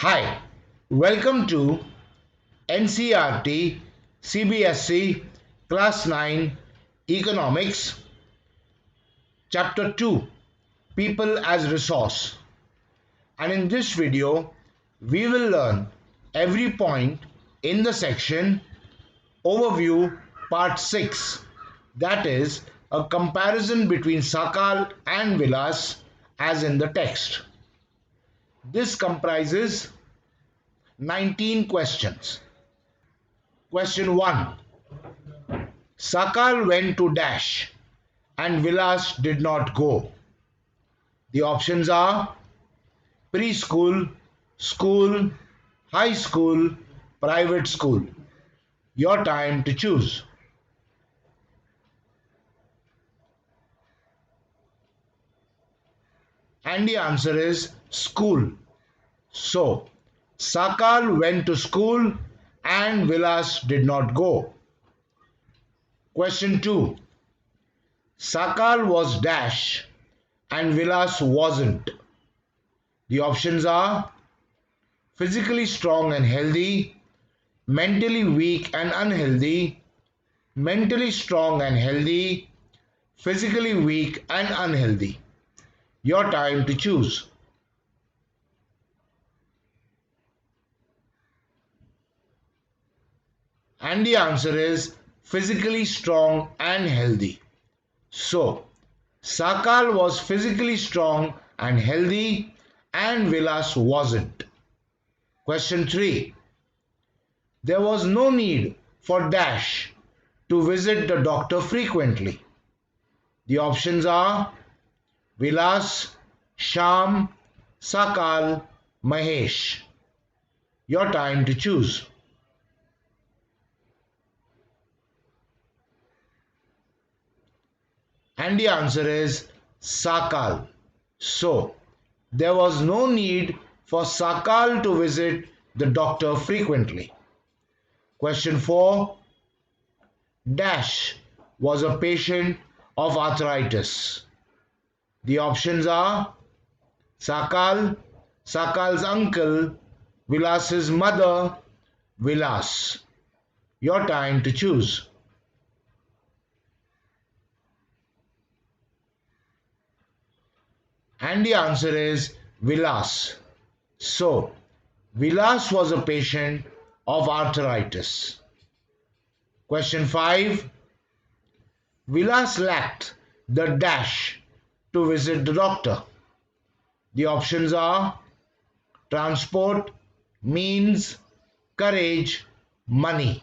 Hi, welcome to NCRT CBSE Class 9 Economics Chapter 2 People as Resource. And in this video, we will learn every point in the section Overview Part 6, that is, a comparison between Sakal and Vilas as in the text. This comprises 19 questions. Question 1. Sakal went to dash and Vilas did not go. The options are preschool, school, high school, private school. Your time to choose. And the answer is school. So, Sakal went to school and Vilas did not go. Question 2. Sakal was dash and Vilas wasn't. The options are physically strong and healthy, mentally weak and unhealthy, mentally strong and healthy, physically weak and unhealthy. Your time to choose. And the answer is physically strong and healthy. So, Sakal was physically strong and healthy and Vilas wasn't. Question 3. There was no need for dash to visit the doctor frequently. The options are Vilas, Sham, Sakal, Mahesh. Your time to choose. And the answer is Sakal. So, there was no need for Sakal to visit the doctor frequently. Question 4. Dash was a patient of arthritis. The options are Sakal, Sakal's uncle, Vilas's mother, Vilas. Your time to choose. And the answer is Vilas. So, Vilas was a patient of arthritis. Question 5. Vilas lacked the dash to visit the doctor. The options are transport, means, courage, money.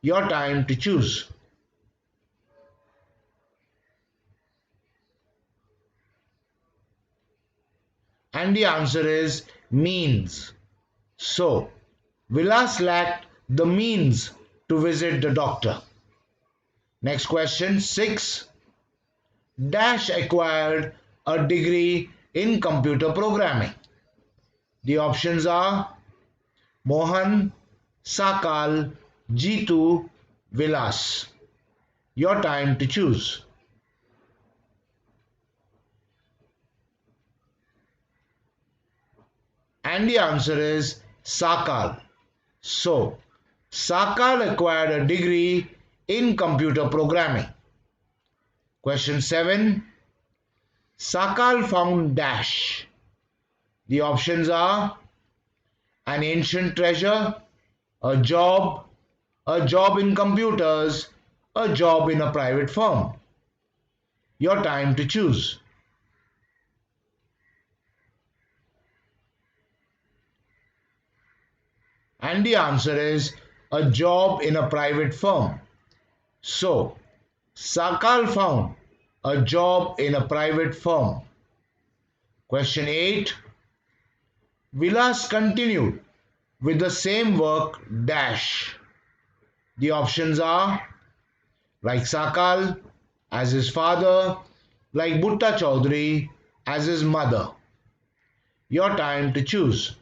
Your time to choose. And the answer is means. So, Vilas lacked the means to visit the doctor. Next question 6. Dash acquired a degree in computer programming. The options are Mohan, Sakal, Jitu, Vilas. Your time to choose. And the answer is Sakal. So, Sakal acquired a degree in computer programming. Question 7. Sakal found dash. The options are an ancient treasure, a job in computers, a job in a private firm. Your time to choose. And the answer is a job in a private firm. So, Sakal found a job in a private firm. Question 8. Vilas continued with the same work dash. The options are like Sakal as his father, like Butta Chaudhary as his mother. Your time to choose.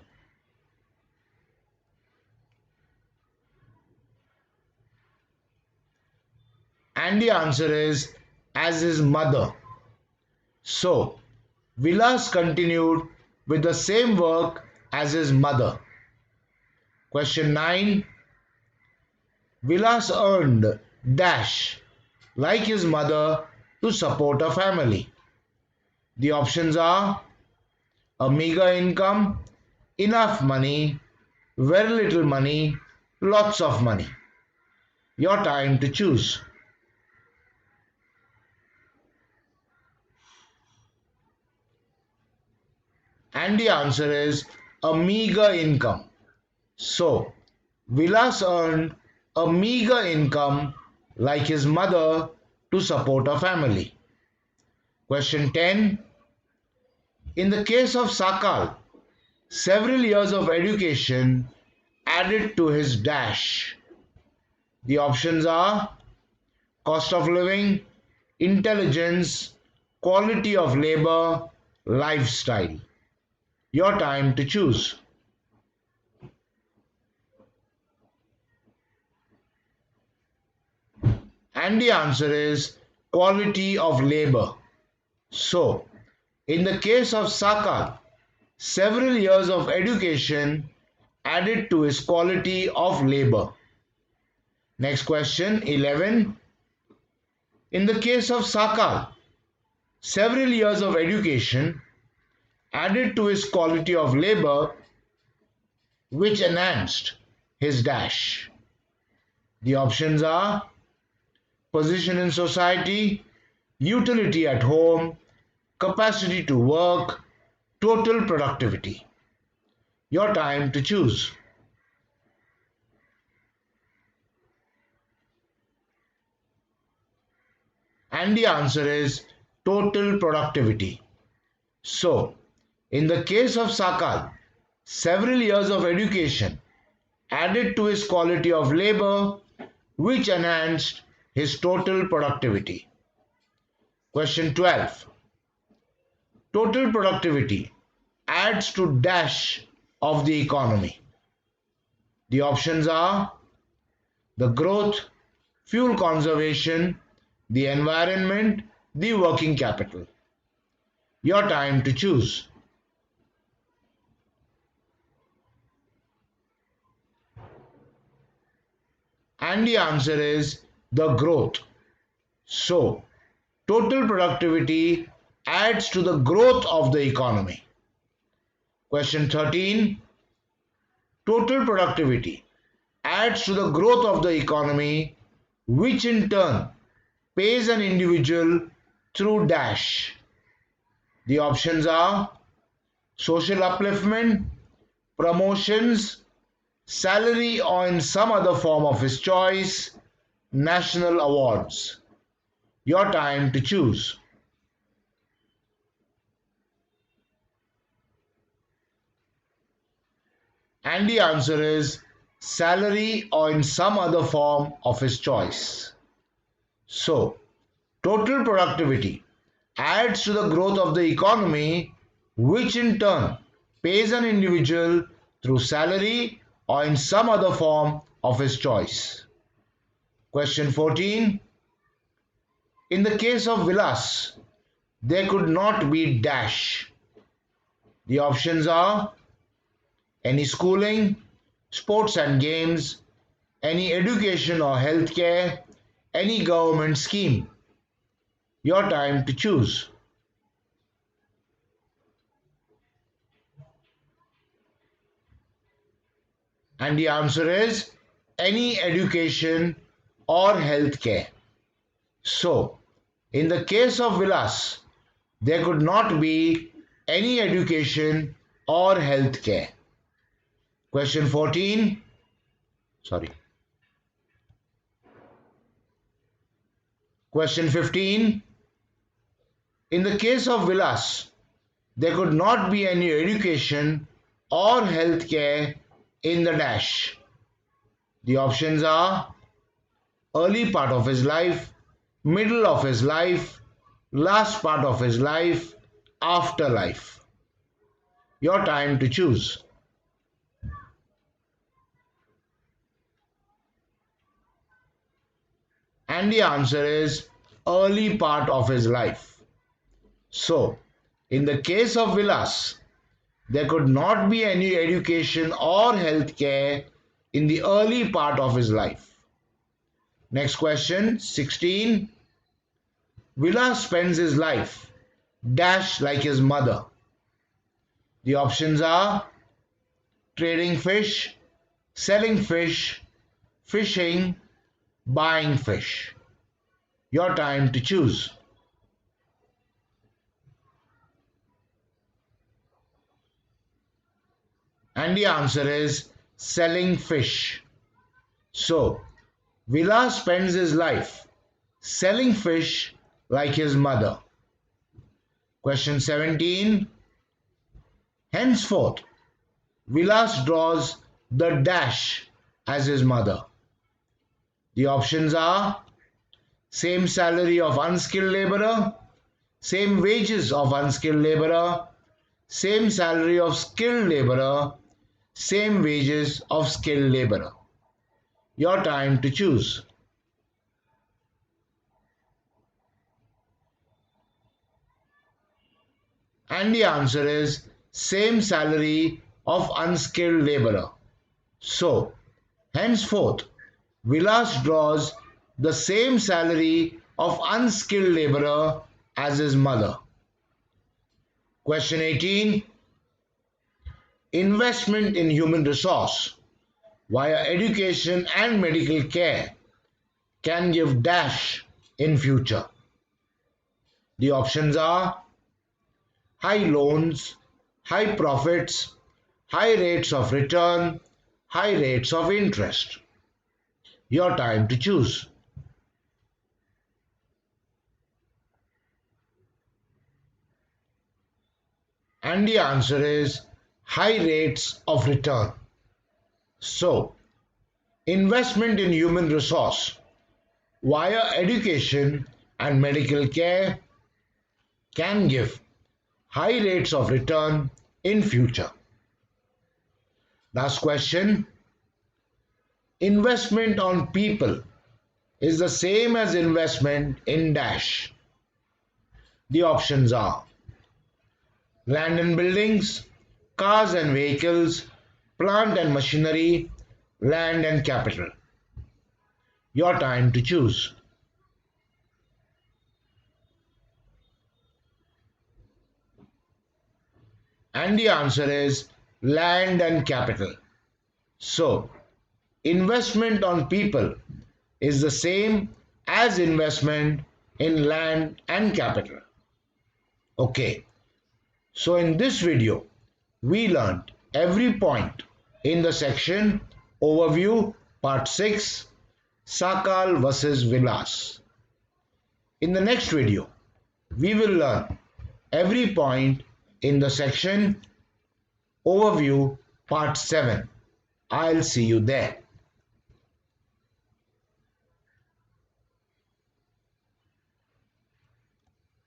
And the answer is as his mother. So, Vilas continued with the same work as his mother. Question 9. Vilas earned dash like his mother to support a family. The options are a meager income, enough money, very little money, lots of money. Your time to choose. And the answer is a meager income. So, Vilas earned a meager income like his mother to support a family. Question 10. In the case of Sakal, several years of education added to his dash. The options are cost of living, intelligence, quality of labor, lifestyle. Your time to choose. And the answer is quality of labor. So, in the case of Sakal, several years of education added to his quality of labor. Next question 11. In the case of Sakal, several years of education added to his quality of labor which enhanced his dash. The options are position in society, utility at home, capacity to work, total productivity. Your time to choose. And the answer is total productivity. So, in the case of Sakal, several years of education added to his quality of labor which enhanced his total productivity. Question 12. Total productivity adds to dash of the economy. The options are the growth, fuel conservation, the environment, the working capital. Your time to choose. And the answer is the growth. So, total productivity adds to the growth of the economy. Question 13. Total productivity adds to the growth of the economy, which in turn pays an individual through dash. The options are social upliftment, promotions, salary or in some other form of his choice, national awards. Your time to choose. And the answer is salary or in some other form of his choice. So, total productivity adds to the growth of the economy, which in turn pays an individual through salary or in some other form of his choice. Question 14. In the case of Vilas, there could not be dash. The options are any schooling, sports and games, any education or healthcare, any government scheme. Your time to choose. And the answer is any education or healthcare. So, in the case of Vilas, there could not be any education or healthcare. Question 14. Sorry. Question 15. In the case of Vilas, there could not be any education or healthcare in the dash. The options are early part of his life, middle of his life, last part of his life, afterlife. Your time to choose. And the answer is early part of his life. So, in the case of Vilas, there could not be any education or health care in the early part of his life. Next question, 16. Vilas spends his life dash like his mother. The options are trading fish, selling fish, fishing, buying fish. Your time to choose. And the answer is selling fish. So, Vilas spends his life selling fish like his mother. Question 17. Henceforth, Vilas draws the dash as his mother. The options are same salary of unskilled laborer, same wages of unskilled laborer, same salary of skilled laborer, same wages of skilled laborer. Your time to choose. And the answer is same salary of unskilled laborer. So, henceforth, Vilas draws the same salary of unskilled laborer as his mother. Question 18. Investment in human resource via education and medical care can give dash in future. The options are high loans, high profits, high rates of return, high rates of interest. Your time to choose. And the answer is high rates of return. So, investment in human resource via education and medical care can give high rates of return in future. Last question. Investment on people is the same as investment in dash. The options are land and buildings, cars and vehicles, plant and machinery, land and capital. Your time to choose. And the answer is land and capital. So, investment on people is the same as investment in land and capital. Okay, so in this video, we learned every point in the section Overview Part 6 Sakal versus Vilas. In the next video, we will learn every point in the section Overview Part 7. I'll see you there.